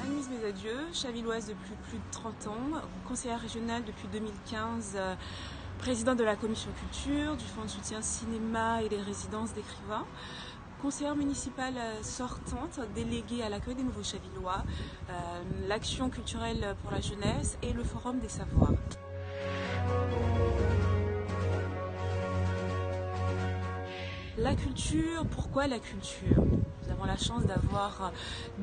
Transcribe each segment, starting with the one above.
Anne-Lise Bézadieu, chavilloise depuis plus de 30 ans, conseillère régionale depuis 2015, présidente de la commission culture, du fonds de soutien cinéma et des résidences d'écrivains, conseillère municipale sortante, déléguée à l'accueil des nouveaux chavillois, l'action culturelle pour la jeunesse et le forum des savoirs. La culture, pourquoi la culture ? Nous avons la chance d'avoir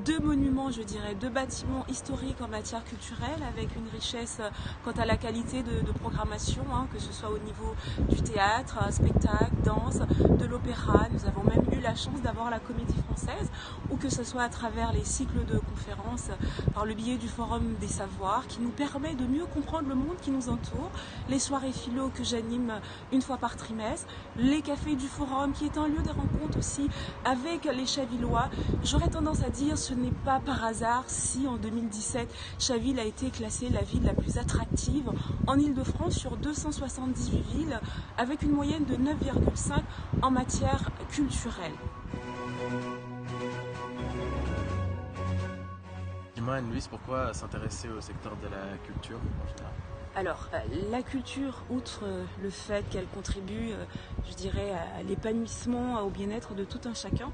deux monuments, je dirais, deux bâtiments historiques en matière culturelle avec une richesse quant à la qualité de programmation, que ce soit au niveau du théâtre, spectacle, danse, de l'opéra. Nous avons même eu la chance d'avoir la Comédie Française ou que ce soit à travers les cycles de conférences par le biais du Forum des Savoirs qui nous permet de mieux comprendre le monde qui nous entoure, les soirées philo que j'anime une fois par trimestre, les cafés du Forum qui est un lieu de rencontre aussi avec les Chavillois. J'aurais tendance à dire ce n'est pas par hasard si en 2017 Chaville a été classée la ville la plus attractive en Île-de-France sur 278 villes avec une moyenne de 9,5 en matière culturelle. Dis-moi Anne-Louise, pourquoi s'intéresser au secteur de la culture en général ? Alors, la culture, outre le fait qu'elle contribue, je dirais, à l'épanouissement, au bien-être de tout un chacun,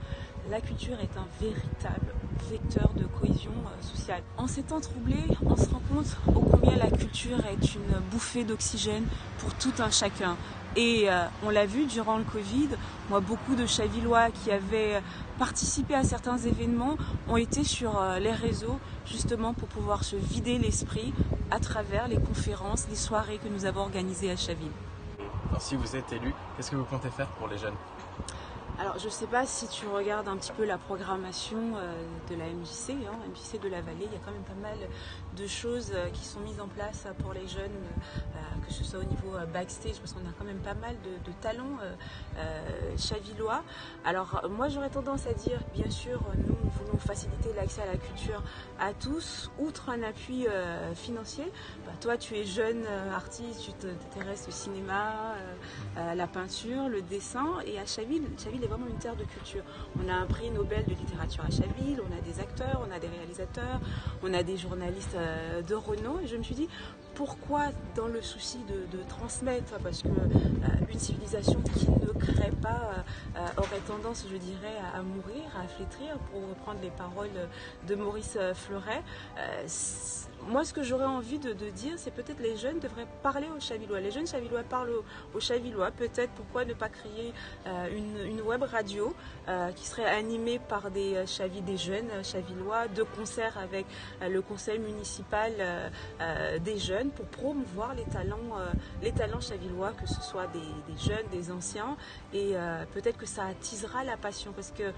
la culture est un véritable vecteur de cohésion sociale. En ces temps troublés, on se rend compte ô combien la culture est une bouffée d'oxygène pour tout un chacun. Et on l'a vu durant le Covid, moi beaucoup de Chavillois qui avaient participé à certains événements ont été sur les réseaux justement pour pouvoir se vider l'esprit à travers les conférences, les soirées que nous avons organisées à Chaville. Alors, si vous êtes élu, qu'est-ce que vous comptez faire pour les jeunes ? Alors je ne sais pas si tu regardes un petit peu la programmation de la MJC, MJC de la Vallée, il y a quand même pas mal de choses qui sont mises en place pour les jeunes, que ce soit au niveau backstage, parce qu'on a quand même pas mal de talents chavillois. Alors moi j'aurais tendance à dire, bien sûr, nous voulons faciliter l'accès à la culture à tous, outre un appui financier. Toi tu es jeune artiste, tu t'intéresses au cinéma, à la peinture, le dessin, et à Chaville est vraiment une terre de culture. On a un prix Nobel de littérature à Chaville, on a des acteurs, on a des réalisateurs, on a des journalistes de renom, et je me suis dit pourquoi dans le souci de transmettre, parce que une civilisation qui ne crée pas aurait tendance, je dirais, à mourir, à flétrir, pour reprendre les paroles de Maurice Fleuret. Moi, ce que j'aurais envie de dire, c'est peut-être les jeunes devraient parler aux Chavillois. Les jeunes Chavillois parlent aux Chavillois. Peut-être pourquoi ne pas créer une web radio qui serait animée par des jeunes Chavillois, de concert avec le conseil municipal des jeunes pour promouvoir les talents chavillois, que ce soit des jeunes, des anciens, et peut-être que ça attisera la passion, parce que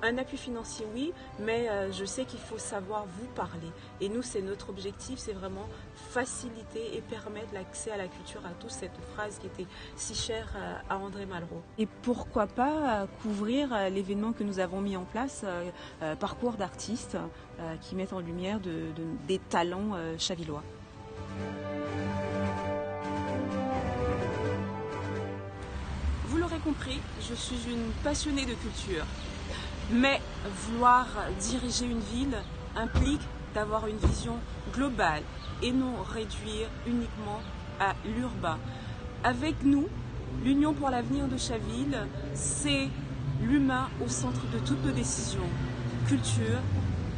un appui financier, oui, mais je sais qu'il faut savoir vous parler. Et nous, c'est notre objectif, c'est vraiment faciliter et permettre l'accès à la culture à tous, cette phrase qui était si chère à André Malraux. Et pourquoi pas couvrir l'événement que nous avons mis en place, Parcours d'artistes, qui mettent en lumière des talents chavillois. Vous l'aurez compris, je suis une passionnée de culture. Mais vouloir diriger une ville implique d'avoir une vision globale et non réduire uniquement à l'urbain. Avec nous, l'Union pour l'avenir de Chaville, c'est l'humain au centre de toutes nos décisions. Culture,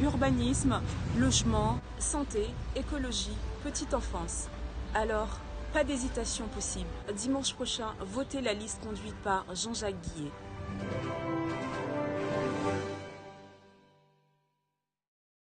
urbanisme, logement, santé, écologie, petite enfance. Alors, pas d'hésitation possible. Dimanche prochain, votez la liste conduite par Jean-Jacques Guillet.